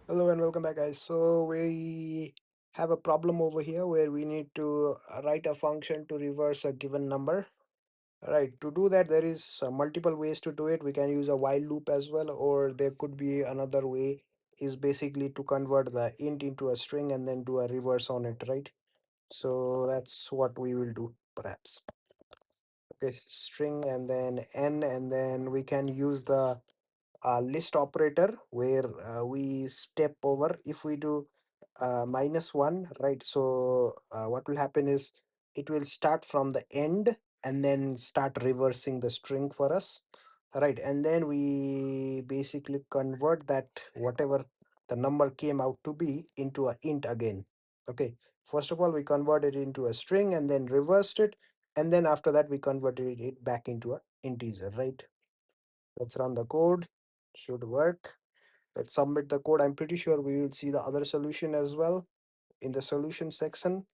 Hello and welcome back, guys. So we have a problem over here where we need to write a function to reverse a given number. Right. To do that, there is multiple ways to do it. We can use a while loop as well, or there could be another way is basically to convert the int into a string and then do a reverse on it, right? So that's what we will do, perhaps. Okay, string and then n, and then we can use the list operator where we step over if we do -1, right? So what will happen is it will start from the end and then start reversing the string for us, right? And then we basically convert that whatever the number came out to be into a int again. Okay, first of all we converted it into a string and then reversed it, and then after that we converted it back into a integer, right? Let's run the code. Should work. Let's submit the code. I'm pretty sure we will see the other solution as well in the solution section.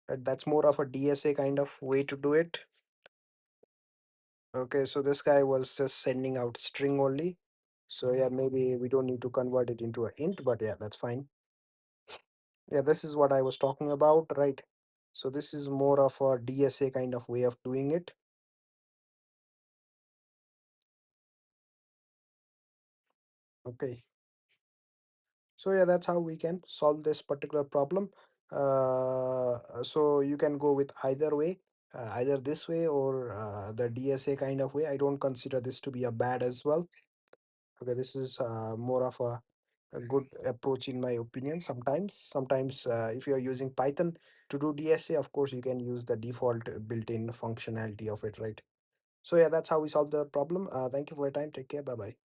Right? That's more of a DSA kind of way to do it. Okay, so this guy was just sending out string only. So yeah, maybe we don't need to convert it into an int, but yeah, that's fine. Yeah, this is what I was talking about, right? So this is more of a DSA kind of way of doing it. Okay. So yeah, that's how we can solve this particular problem. So you can go with either way, either this way or the DSA kind of way. I don't consider this to be a bad as well. Okay, this is more of a good approach in my opinion. Sometimes if you are using Python to do DSA, of course you can use the default built-in functionality of it, right? So yeah, that's how we solve the problem. Thank you for your time. Take care. Bye bye.